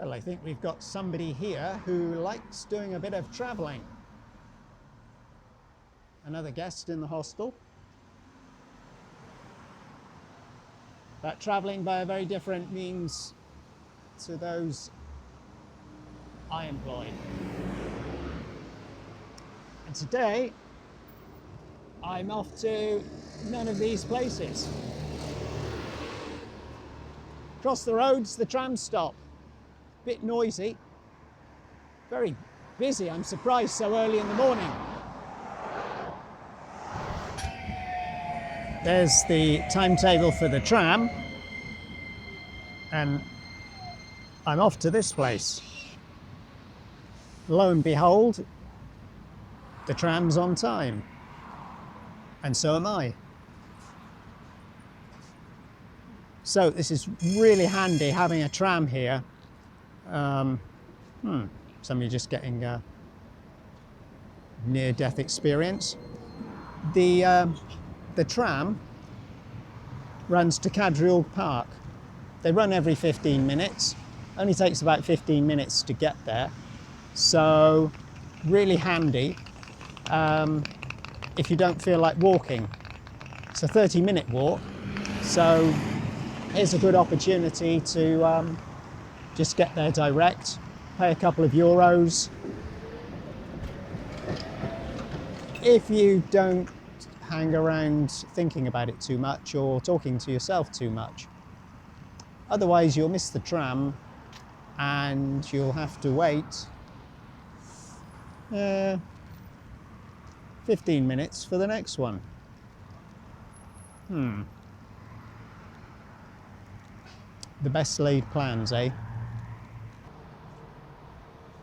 Well, I think we've got somebody here who likes doing a bit of travelling. Another guest in the hostel. But travelling by a very different means to those I employ. And today, I'm off to none of these places. Across the road's the tram stop. Bit noisy, very busy. I'm surprised so early in the morning. There's the timetable for the tram, and I'm off to this place. Lo and behold, the tram's on time, and so am I. So this is really handy having a tram here. Somebody just getting a near-death experience. The tram runs to Kadriorg Park. They run every 15 minutes. Only takes about 15 minutes to get there. So really handy if you don't feel like walking. It's a 30-minute walk. So here's a good opportunity to just get there direct, pay a couple of euros. If you don't hang around thinking about it too much or talking to yourself too much. Otherwise you'll miss the tram and you'll have to wait 15 minutes for the next one. The best laid plans, eh?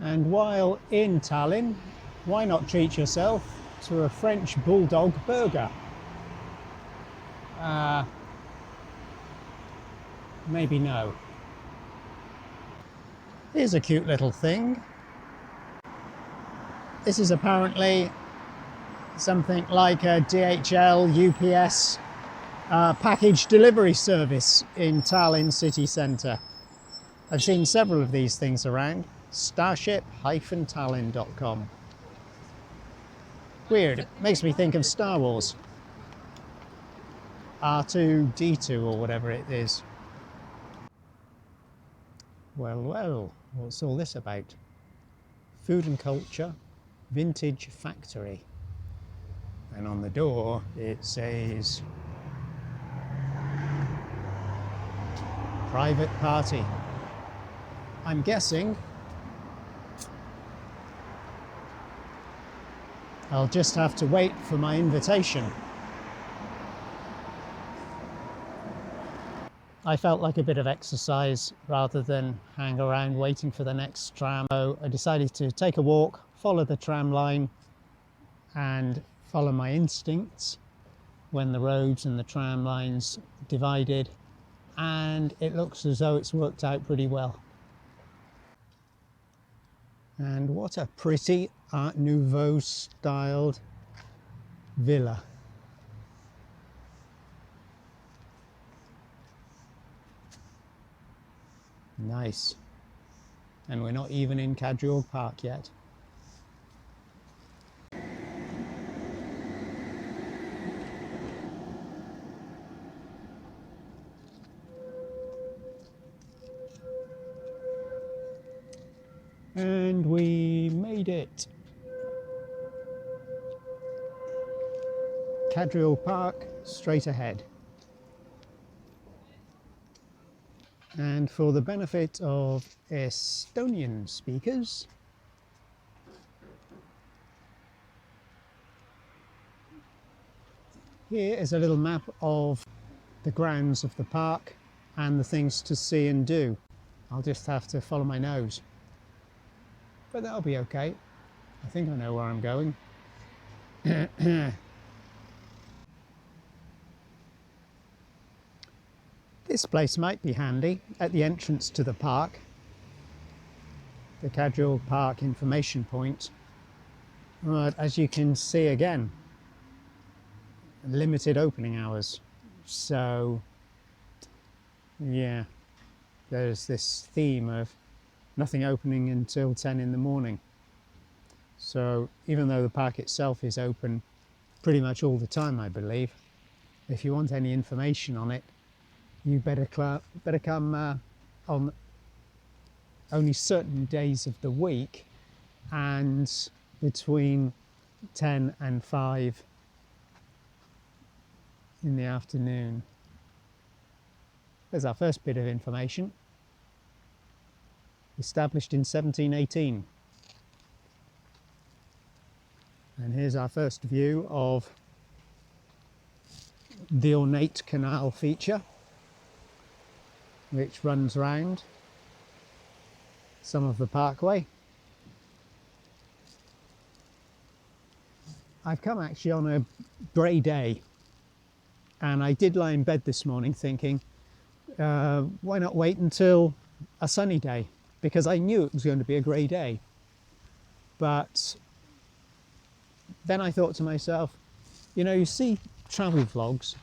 And while in Tallinn, why not treat yourself to a French bulldog burger? Maybe no. Here's a cute little thing. This is apparently something like a DHL, UPS package delivery service in Tallinn city centre. I've seen several of these things around. Starship-Tallinn.com. Weird, it makes me think of Star Wars. R2-D2 or whatever it is. Well, what's all this about? Food and Culture Vintage Factory. And on the door it says private party. I'm guessing I'll just have to wait for my invitation. I felt like a bit of exercise rather than hang around waiting for the next tram. So I decided to take a walk, follow the tram line and follow my instincts when the roads and the tram lines divided, and it looks as though it's worked out pretty well. And what a pretty Art Nouveau styled villa. Nice. And we're not even in Kadriorg Park yet. And we made it. Kadriorg Park, straight ahead. And for the benefit of Estonian speakers, here is a little map of the grounds of the park and the things to see and do. I'll just have to follow my nose. But that'll be okay. I think I know where I'm going. This place might be handy at the entrance to the park. The Kadriorg Park information point. But as you can see again, limited opening hours. So, yeah, there's this theme of nothing opening until 10 in the morning. So even though the park itself is open pretty much all the time, I believe, if you want any information on it, you better come on only certain days of the week and between 10 and 5 in the afternoon. There's our first bit of information. Established in 1718. And here's our first view of the ornate canal feature, which runs round some of the parkway. I've come actually on a grey day, and I did lie in bed this morning thinking, why not wait until a sunny day? Because I knew it was going to be a grey day. But then I thought to myself, you know, you see travel vlogs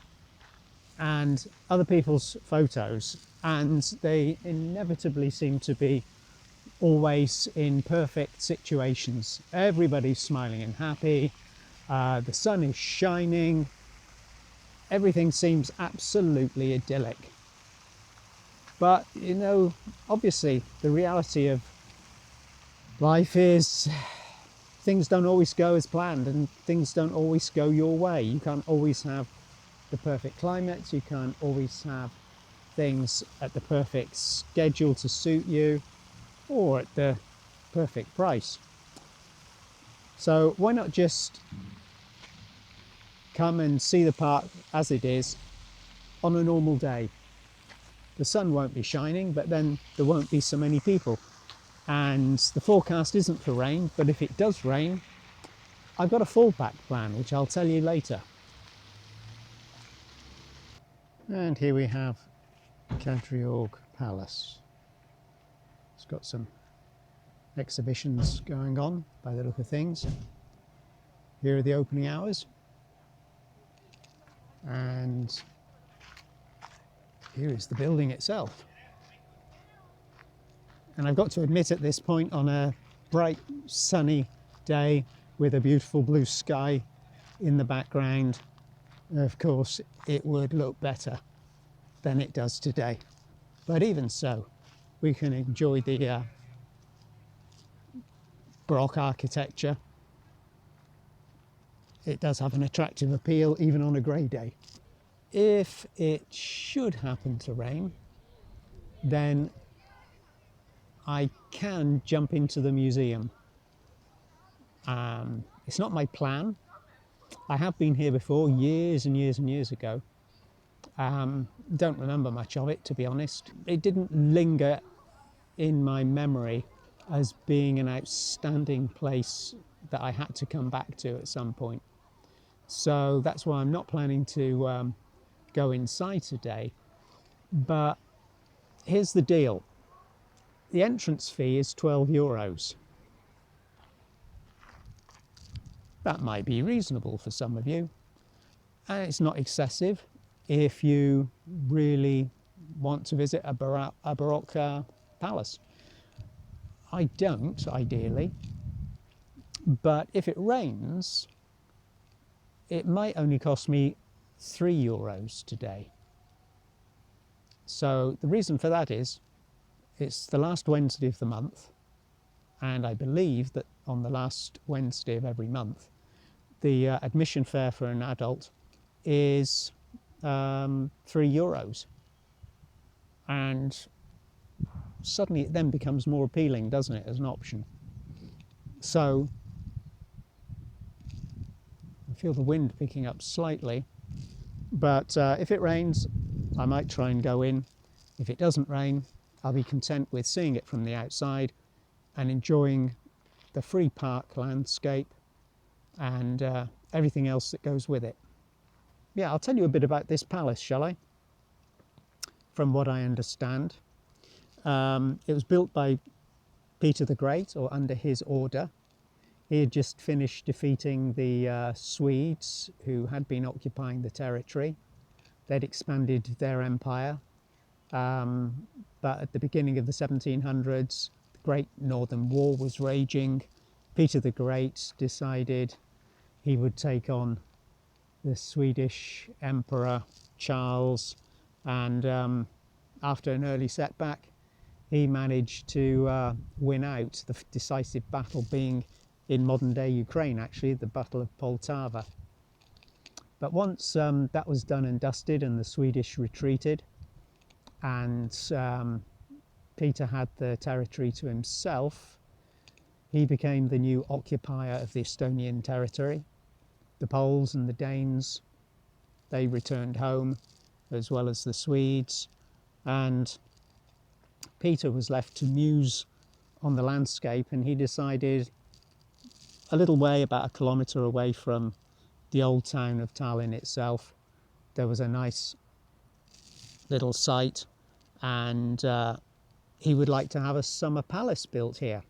and other people's photos, and they inevitably seem to be always in perfect situations. Everybody's smiling and happy, the sun is shining, everything seems absolutely idyllic. But, you know, obviously the reality of life is things don't always go as planned, and things don't always go your way. You can't always have the perfect climate, you can't always have things at the perfect schedule to suit you or at the perfect price. So why not just come and see the park as it is on a normal day? The sun won't be shining, but then there won't be so many people. And the forecast isn't for rain, but if it does rain, I've got a fallback plan, which I'll tell you later. And here we have Kadriorg Palace. It's got some exhibitions going on by the look of things. Here are the opening hours. And here is the building itself. And I've got to admit, at this point, on a bright sunny day with a beautiful blue sky in the background, of course it would look better than it does today. But even so, we can enjoy the Baroque architecture. It does have an attractive appeal even on a grey day. If it should happen to rain, then I can jump into the museum. It's not my plan. I have been here before, years and years and years ago. Don't remember much of it, to be honest. It didn't linger in my memory as being an outstanding place that I had to come back to at some point. So that's why I'm not planning to go inside today. But here's the deal. The entrance fee is €12. That might be reasonable for some of you, and it's not excessive if you really want to visit a Baroque palace. I don't, ideally, but if it rains, it might only cost me €3 today. So the reason for that is it's the last Wednesday of the month, and I believe that on the last Wednesday of every month, the admission fare for an adult is €3. And suddenly it then becomes more appealing, doesn't it, as an option? So I feel the wind picking up slightly, but if it rains, I might try and go in. If it doesn't rain, I'll be content with seeing it from the outside and enjoying the free park landscape and everything else that goes with it. Yeah, I'll tell you a bit about this palace, shall I? From what I understand, it was built by Peter the Great, or under his order. He had just finished defeating the Swedes, who had been occupying the territory. They'd expanded their empire, but at the beginning of the 1700s, the Great Northern War was raging, Peter the Great decided he would take on the Swedish Emperor Charles, and after an early setback, he managed to win out, the decisive battle being in modern-day Ukraine, actually, the Battle of Poltava. But once that was done and dusted and the Swedish retreated, and Peter had the territory to himself, he became the new occupier of the Estonian territory. The Poles and the Danes, they returned home, as well as the Swedes, and Peter was left to muse on the landscape, and he decided, a little way, about a kilometre away from the old town of Tallinn itself, there was a nice little site, and he would like to have a summer palace built here.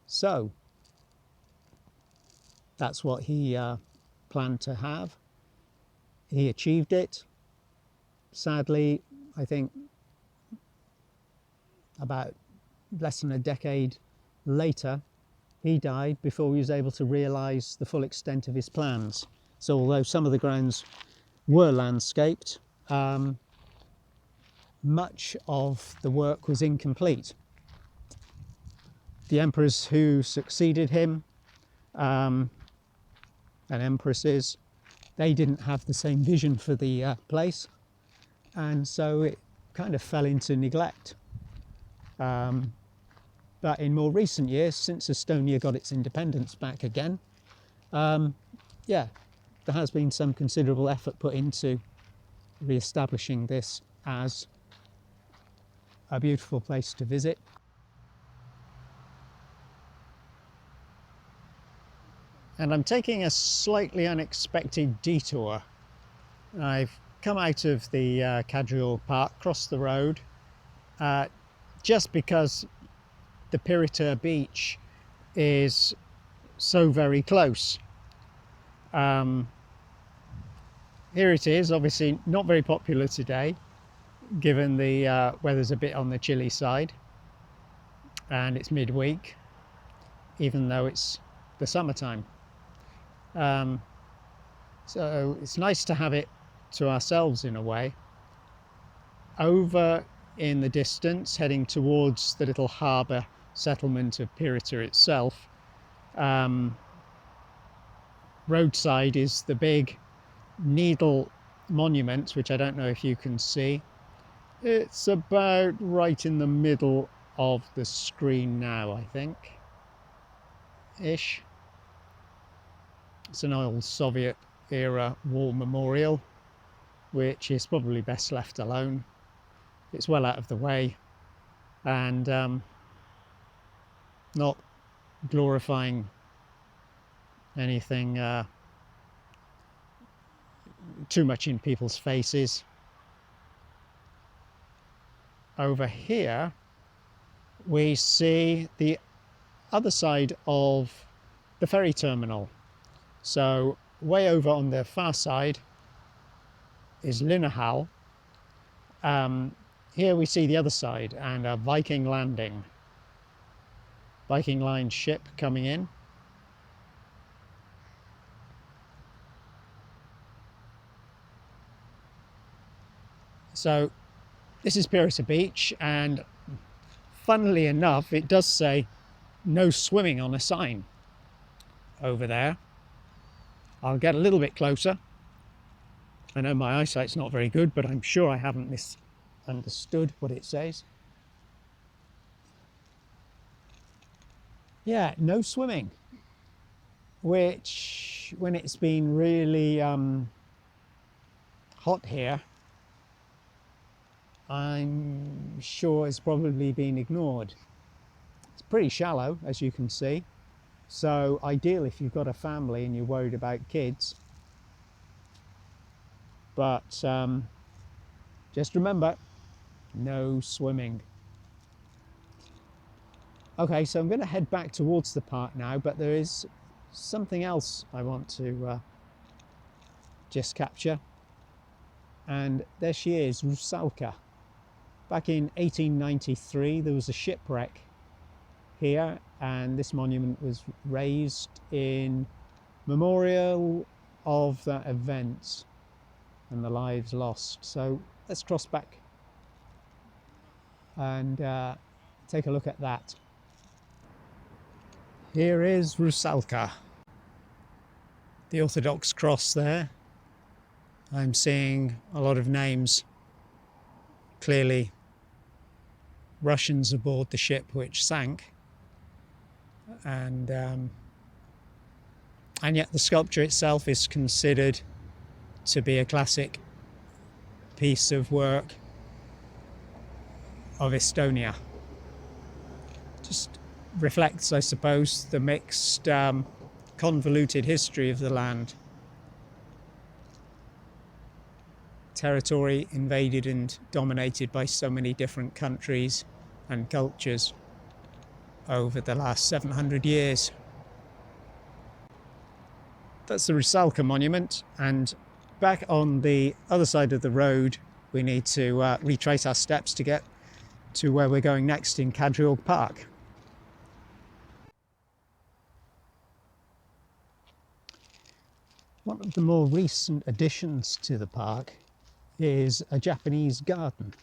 So that's what he planned to have. He achieved it. Sadly, I think about less than a decade later, he died before he was able to realise the full extent of his plans. So although some of the grounds were landscaped, much of the work was incomplete. The emperors who succeeded him, and empresses, they didn't have the same vision for the place, and so it kind of fell into neglect. But in more recent years, since Estonia got its independence back again, yeah, there has been some considerable effort put into re-establishing this as a beautiful place to visit. And I'm taking a slightly unexpected detour. I've come out of the Kadriorg Park, crossed the road, just because the Pirita beach is so very close. Here it is, obviously not very popular today, given the weather's a bit on the chilly side, and it's midweek, even though it's the summertime. So it's nice to have it to ourselves in a way. Over in the distance, heading towards the little harbour settlement of Pirita itself, roadside is the big needle monument, which I don't know if you can see. It's about right in the middle of the screen now, I think, ish. It's an old Soviet era war memorial, which is probably best left alone. It's well out of the way, and not glorifying anything too much in people's faces. Over here we see the other side of the ferry terminal. So way over on the far side is Linnahall. Here we see the other side and a Viking landing. Viking Line ship coming in. So this is Pirita Beach, and funnily enough, it does say no swimming on a sign over there. I'll get a little bit closer. I know my eyesight's not very good, but I'm sure I haven't misunderstood what it says. Yeah, no swimming, which when it's been really hot here, I'm sure has probably been ignored. It's pretty shallow, as you can see. So ideal if you've got a family and you're worried about kids. But just remember, no swimming. Okay, so I'm going to head back towards the park now, but there is something else I want to just capture. And there she is, Rusalka. Back in 1893, there was a shipwreck here, and this monument was raised in memorial of that event and the lives lost. So let's cross back and take a look at that. Here is Rusalka, the Orthodox cross there. I'm seeing a lot of names, clearly Russians aboard the ship which sank, and yet the sculpture itself is considered to be a classic piece of work of Estonia. Just reflects, I suppose, the mixed, convoluted history of the land. Territory invaded and dominated by so many different countries and cultures over the last 700 years. That's the Rusalka monument, and back on the other side of the road we need to retrace our steps to get to where we're going next in Kadriorg Park. One of the more recent additions to the park is a Japanese garden.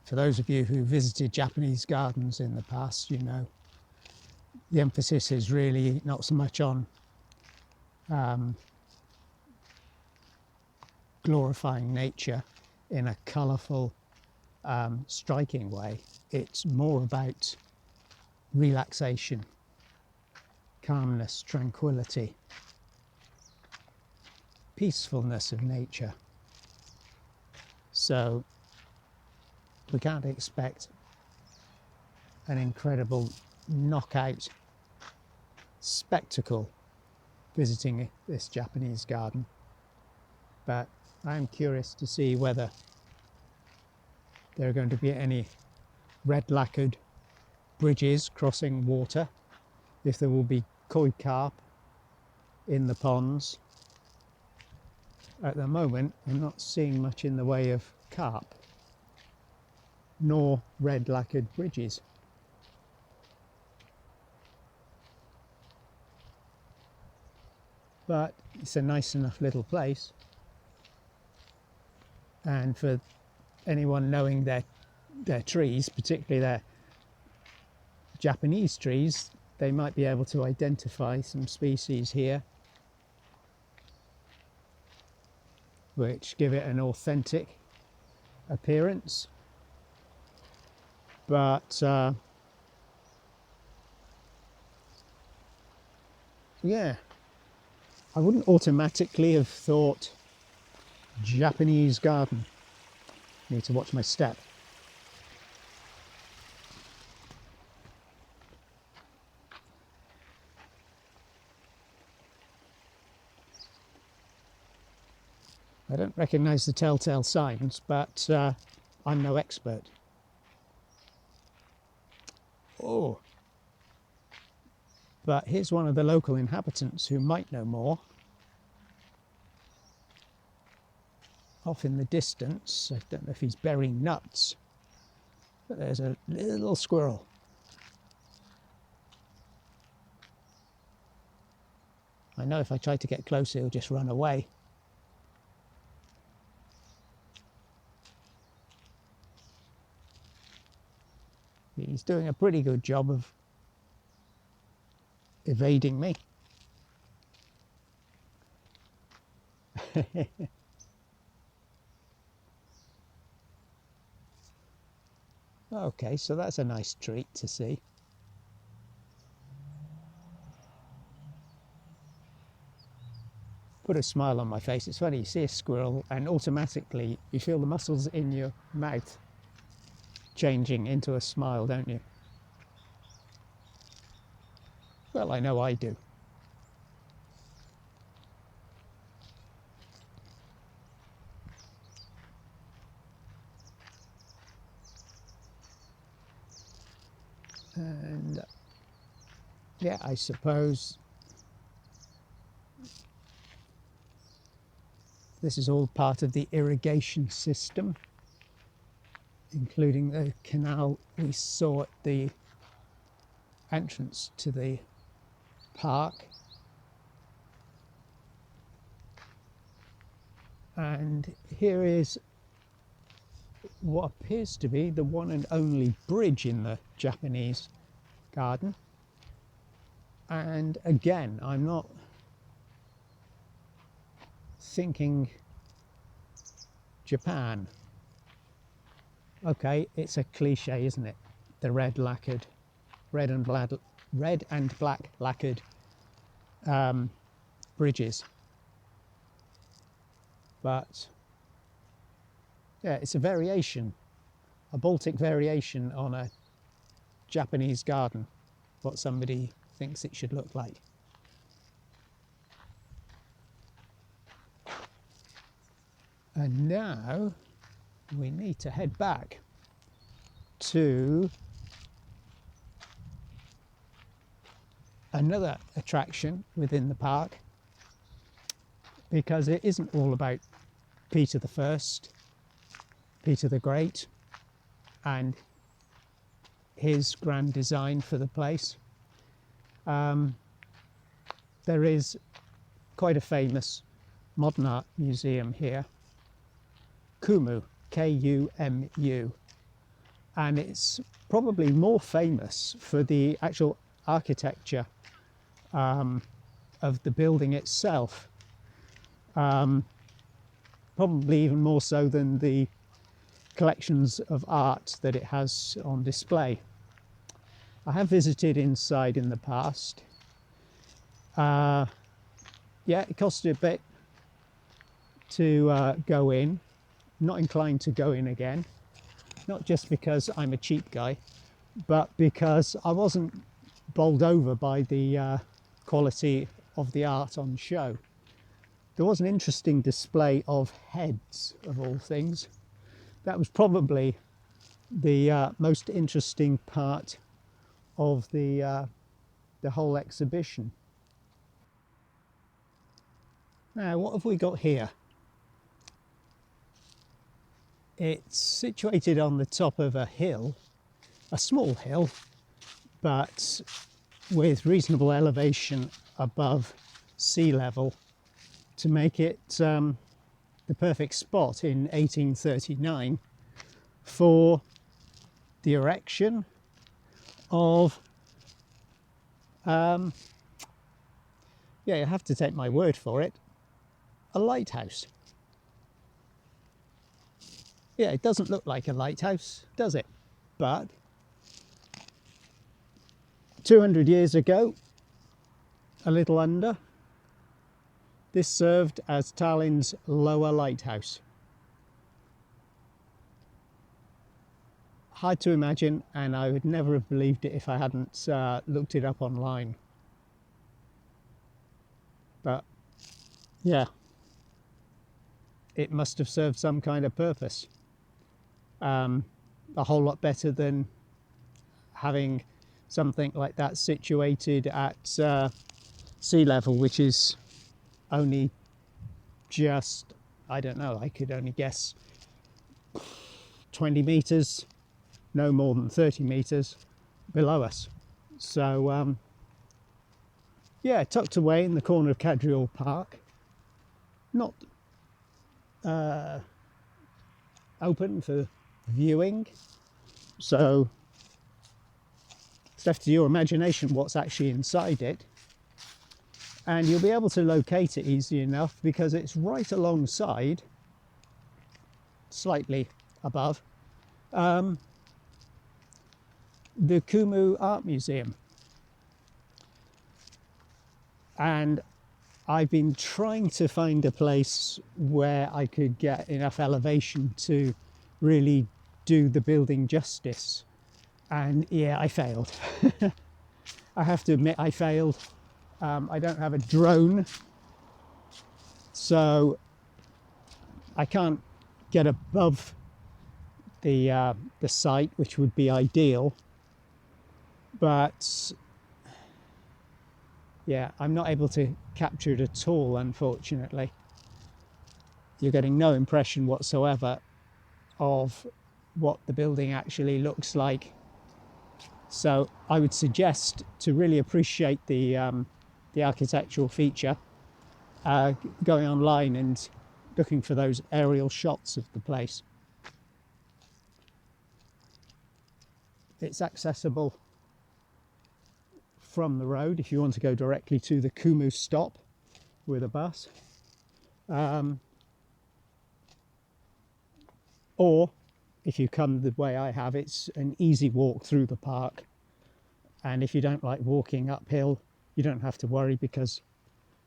For those of you who visited Japanese gardens in the past, you know the emphasis is really not so much on glorifying nature in a colourful, striking way. It's more about relaxation, calmness, tranquility, peacefulness of nature. So we can't expect an incredible knockout spectacle visiting this Japanese garden, but I'm curious to see whether there are going to be any red lacquered bridges crossing water, if there will be koi carp in the ponds. At the moment I'm not seeing much in the way of carp nor red lacquered bridges. But it's a nice enough little place, and for anyone knowing their trees, particularly their Japanese trees, they might be able to identify some species here which give it an authentic appearance. But yeah, I wouldn't automatically have thought Japanese garden. Need to watch my step. I don't recognise the telltale signs, but I'm no expert. Oh, but here's one of the local inhabitants who might know more. Off in the distance, I don't know if he's burying nuts, but there's a little squirrel. I know if I try to get closer, he'll just run away. He's doing a pretty good job of evading me. Okay, so that's a nice treat to see. Put a smile on my face. It's funny, you see a squirrel and automatically you feel the muscles in your mouth changing into a smile, don't you? Well, I know I do. And yeah, I suppose this is all part of the irrigation system, including the canal we saw at the entrance to the park. And here is what appears to be the one and only bridge in the Japanese garden. And again, I'm not thinking Japan. Okay, it's a cliche, isn't it? The red and black lacquered bridges. But yeah, it's a variation, a Baltic variation on a Japanese garden, what somebody thinks it should look like. And now we need to head back to another attraction within the park, because it isn't all about Peter I, Peter the Great, and his grand design for the place. There is quite a famous modern art museum here, Kumu, K-U-M-U, and it's probably more famous for the actual architecture of the building itself, probably even more so than the collections of art that it has on display. I have visited inside in the past. Yeah, it costed a bit to go in. Not inclined to go in again, not just because I'm a cheap guy, but because I wasn't bowled over by the quality of the art on show. There was an interesting display of heads, of all things. That was probably the most interesting part of the whole exhibition. Now, what have we got here? It's situated on the top of a hill, a small hill, but with reasonable elevation above sea level to make it the perfect spot in 1839 for the erection of, yeah, you have to take my word for it, a lighthouse. Yeah, it doesn't look like a lighthouse, does it? But 200 years ago, a little under, this served as Tallinn's lower lighthouse. Hard to imagine, and I would never have believed it if I hadn't looked it up online. But yeah, it must have served some kind of purpose. A whole lot better than having something like that situated at sea level, which is only just, I don't know, I could only guess 20 metres, no more than 30 metres below us. So yeah, tucked away in the corner of Kadriorg Park, not open for viewing, so it's left to your imagination what's actually inside it, and you'll be able to locate it easy enough because it's right alongside, slightly above, the Kumu Art Museum. And I've been trying to find a place where I could get enough elevation to really do the building justice, and yeah, I failed. I have to admit I failed. I don't have a drone, so I can't get above the site, which would be ideal, but yeah, I'm not able to capture it at all, unfortunately. You're getting no impression whatsoever of what the building actually looks like So I would suggest, to really appreciate the architectural feature, going online and looking for those aerial shots of the place. It's accessible from the road if you want to go directly to the Kumu stop with a bus. Or if you come the way I have, it's an easy walk through the park. And if you don't like walking uphill, you don't have to worry, because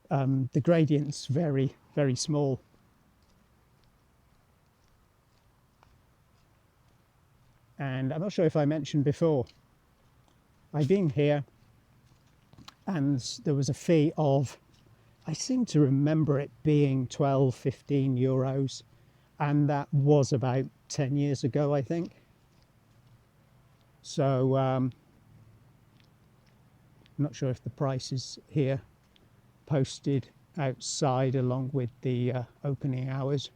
the gradient's very, very small. And I'm not sure if I mentioned before, I've been here and there was a fee of, I seem to remember it being 12, 15 euros. And that was about 10 years ago, I think. So I'm not sure if the price is here posted outside along with the opening hours.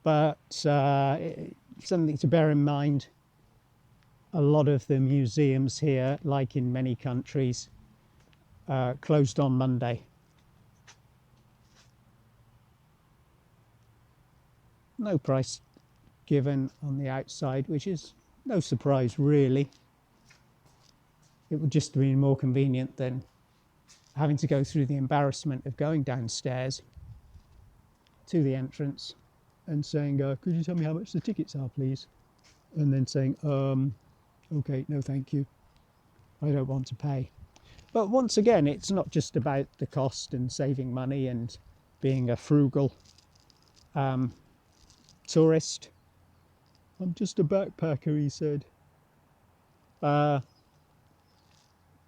But something to bear in mind, a lot of the museums here, like in many countries, closed on Monday. No price given on the outside, which is no surprise really. It would just be more convenient than having to go through the embarrassment of going downstairs to the entrance and saying, could you tell me how much the tickets are, please? And then saying, okay, no thank you, I don't want to pay. But once again, it's not just about the cost and saving money and being a frugal tourist. I'm just a backpacker, he said.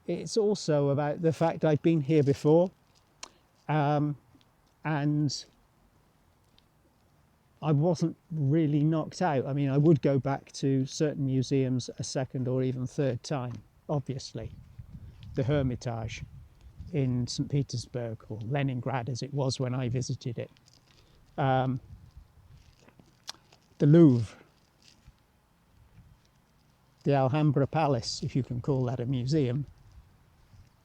It's also about the fact I've been here before, and I wasn't really knocked out. I mean, I would go back to certain museums a second or even third time, obviously. The Hermitage in St. Petersburg, or Leningrad as it was when I visited it. The Louvre. The Alhambra Palace, if you can call that a museum.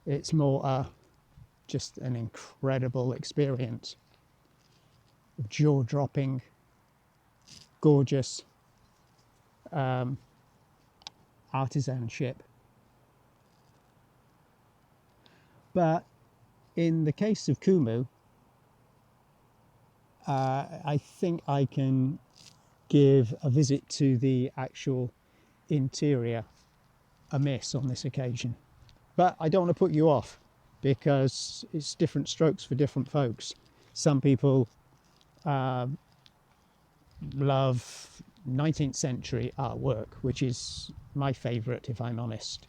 It's more just an incredible experience. Jaw-dropping, gorgeous artisanship. But in the case of Kumu, I think I can give a visit to the actual interior a miss on this occasion. But I don't want to put you off, because it's different strokes for different folks. Some people love 19th century artwork, which is my favourite, if I'm honest.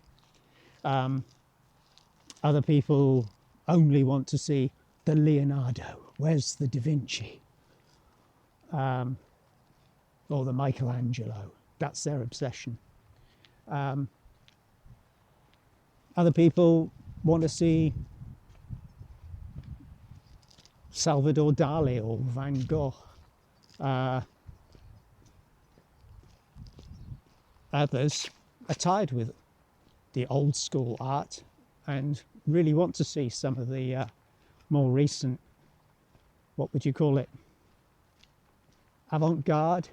Other people only want to see the Leonardo, where's the Da Vinci? Or the Michelangelo, that's their obsession. Other people want to see Salvador Dali or Van Gogh. Others are tired with the old school art and really want to see some of the more recent, what would you call it, avant-garde,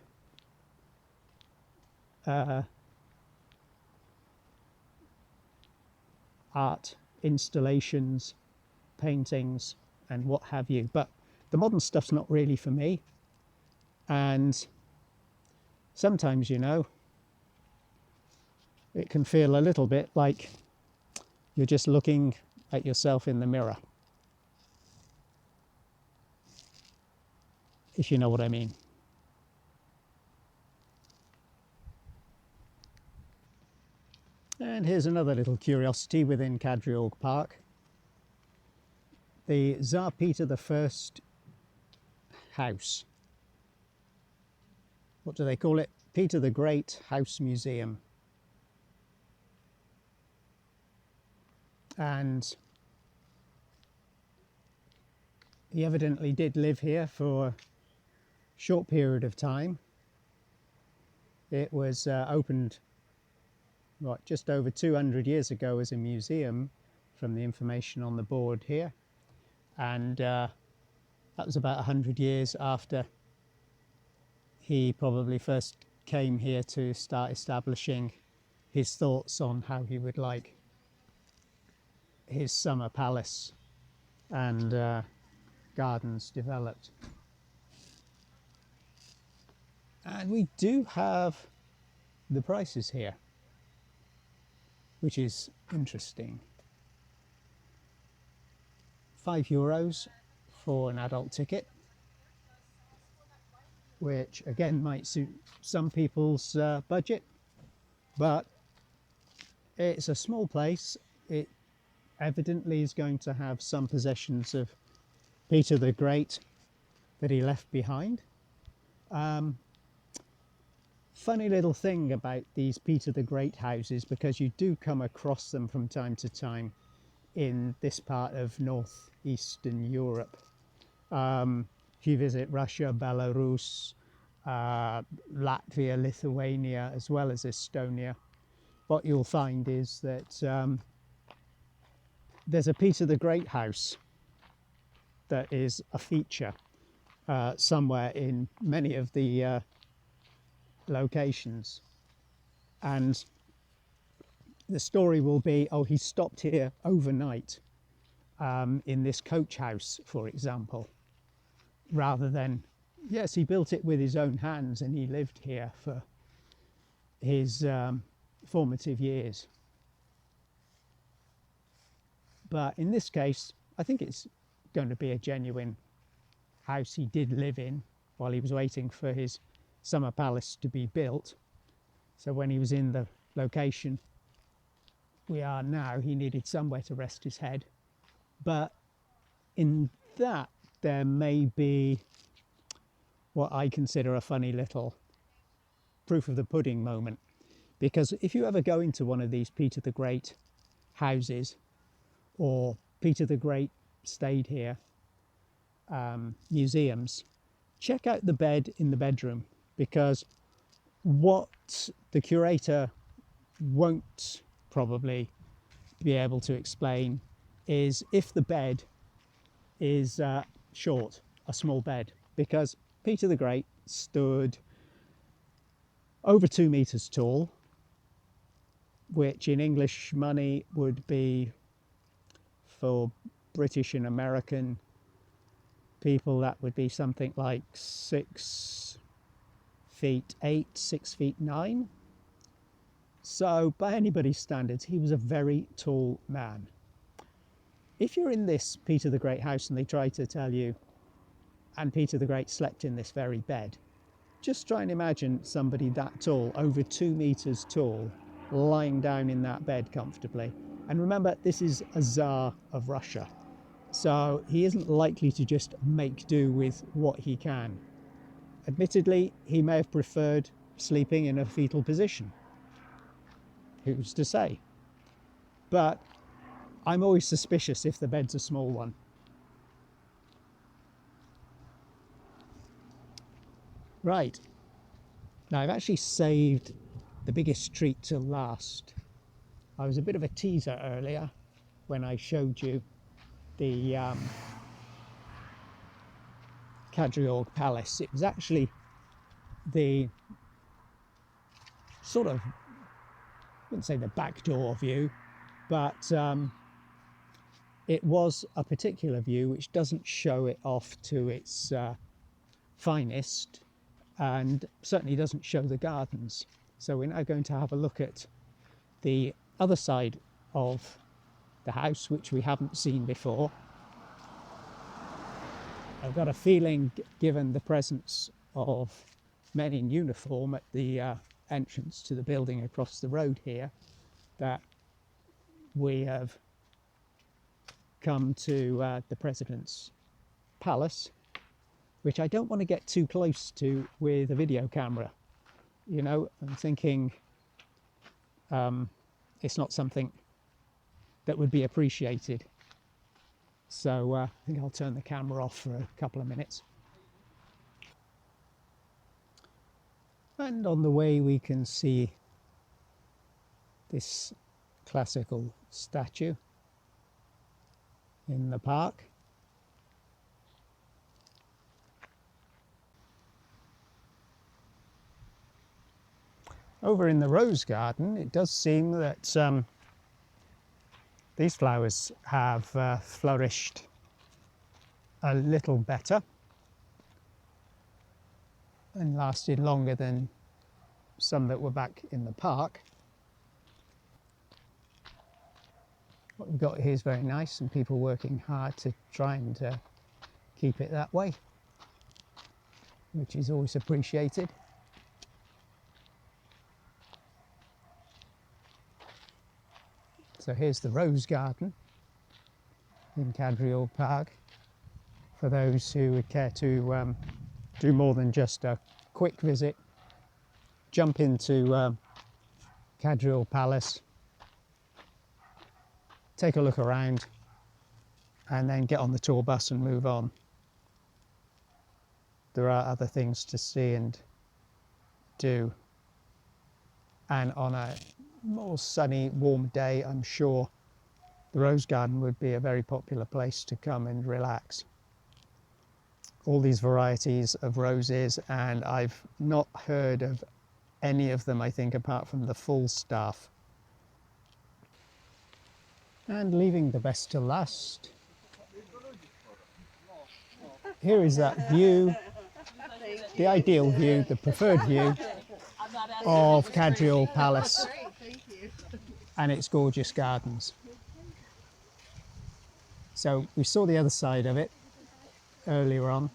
art installations, paintings and what have you. But the modern stuff's not really for me. And sometimes, you know, it can feel a little bit like you're just looking at yourself in the mirror, if you know what I mean. And here's another little curiosity within Kadriorg Park. The Tsar Peter I house. What do they call it? Peter the Great House Museum. And he evidently did live here for a short period of time. It was opened just over 200 years ago as a museum from the information on the board here, and that was about 100 years after he probably first came here to start establishing his thoughts on how he would like his summer palace and gardens developed. And we do have the prices here, which is interesting. €5 for an adult ticket, which again might suit some people's budget, but it's a small place. It evidently is going to have some possessions of Peter the Great that he left behind. Funny little thing about these Peter the Great houses, because you do come across them from time to time in this part of northeastern Europe. If you visit Russia, Belarus, Latvia, Lithuania, as well as Estonia, what you'll find is that there's a Peter the Great house that is a feature somewhere in many of the locations, and the story will be, oh, he stopped here overnight in this coach house, for example, rather than, yes, he built it with his own hands and he lived here for his formative years. But in this case, I think it's going to be a genuine house he did live in while he was waiting for his summer palace to be built. So when he was in the location we are now, he needed somewhere to rest his head. But in that, there may be what I consider a funny little proof of the pudding moment. Because if you ever go into one of these Peter the Great houses, or Peter the Great stayed here museums, check out the bed in the bedroom, because what the curator won't probably be able to explain is if the bed is short, a small bed, because Peter the Great stood over 2 meters tall, which in English money would be, for British and American people, that would be something like 6'8", 6'9". So by anybody's standards, he was a very tall man. If you're in this Peter the Great house and they try to tell you, and Peter the Great slept in this very bed, just try and imagine somebody that tall, over 2 meters tall, lying down in that bed comfortably. And remember, this is a Tsar of Russia, so he isn't likely to just make do with what he can. Admittedly, he may have preferred sleeping in a fetal position. Who's to say? But I'm always suspicious if the bed's a small one. Right, now I've actually saved the biggest treat till last. I was a bit of a teaser earlier when I showed you the Kadriorg Palace. It was actually the sort of, I wouldn't say the backdoor view, but it was a particular view which doesn't show it off to its finest, and certainly doesn't show the gardens. So we're now going to have a look at the other side of the house, which we haven't seen before. I've got a feeling, given the presence of men in uniform at the entrance to the building across the road here, that we have come to the President's Palace, which I don't want to get too close to with a video camera. You know, I'm thinking it's not something that would be appreciated. So I think I'll turn the camera off for a couple of minutes. And on the way we can see this classical statue in the park. Over in the rose garden, it does seem that these flowers have flourished a little better and lasted longer than some that were back in the park. What we've got here is very nice, and people working hard to try and keep it that way, which is always appreciated. So here's the rose garden in Kadriorg Park for those who would care to do more than just a quick visit. Jump into Kadriorg Palace, take a look around, and then get on the tour bus and move on. There are other things to see and do, and on a more sunny, warm day, I'm sure the rose garden would be a very popular place to come and relax. All these varieties of roses, and I've not heard of any of them, I think, apart from the Falstaff. And leaving the best to last, here is that view, the ideal view, the preferred view of Kadriorg Palace and its gorgeous gardens. So we saw the other side of it earlier on.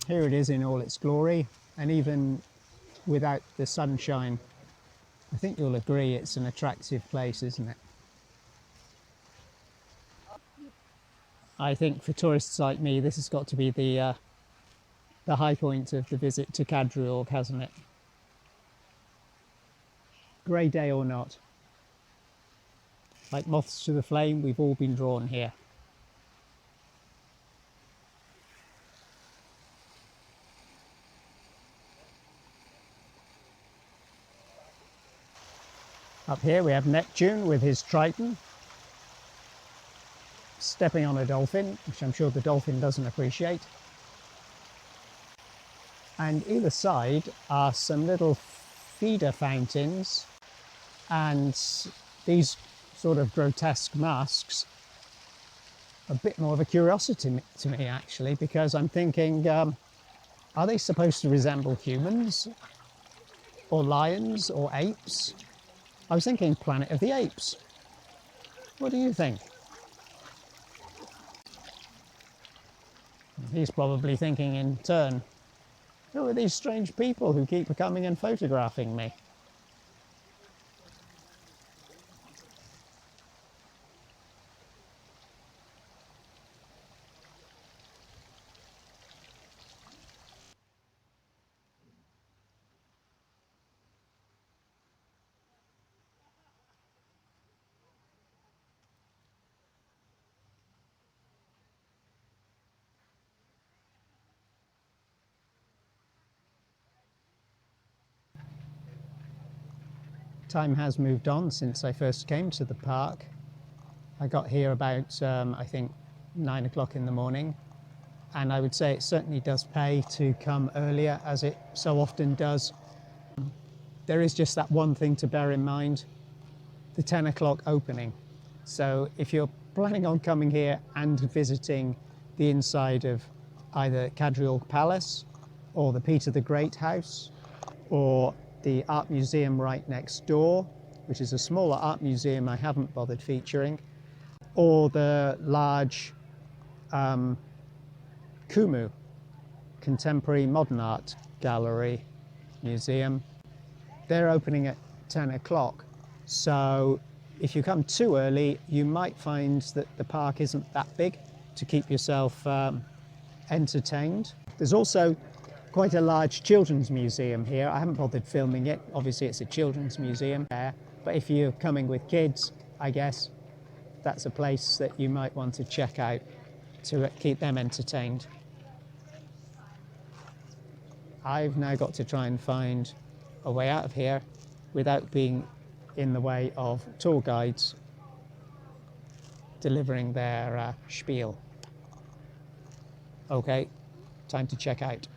Here it is in all its glory, and even without the sunshine, I think you'll agree it's an attractive place, isn't it? I think for tourists like me, this has got to be the high point of the visit to Kadriorg, hasn't it? Grey day or not, like moths to the flame, we've all been drawn here. Up here we have Neptune with his Triton, stepping on a dolphin, which I'm sure the dolphin doesn't appreciate. And either side are some little feeder fountains and these sort of grotesque masks. A bit more of a curiosity to me, actually, because I'm thinking, are they supposed to resemble humans or lions or apes? I was thinking Planet of the Apes. What do you think? He's probably thinking in turn, who are these strange people who keep coming and photographing me? Time has moved on since I first came to the park. I got here about, I think, 9 o'clock in the morning, and I would say it certainly does pay to come earlier, as it so often does. There is just that one thing to bear in mind, the 10 o'clock opening. So if you're planning on coming here and visiting the inside of either Kadriorg Palace or the Peter the Great house or the art museum right next door, which is a smaller art museum I haven't bothered featuring, or the large Kumu Contemporary Modern Art Gallery Museum. They're opening at 10 o'clock. So if you come too early, you might find that the park isn't that big to keep yourself entertained. There's also quite a large children's museum here. I haven't bothered filming it. Obviously it's a children's museum there, but if you're coming with kids, I guess that's a place that you might want to check out to keep them entertained. I've now got to try and find a way out of here without being in the way of tour guides delivering their spiel. Okay, time to check out.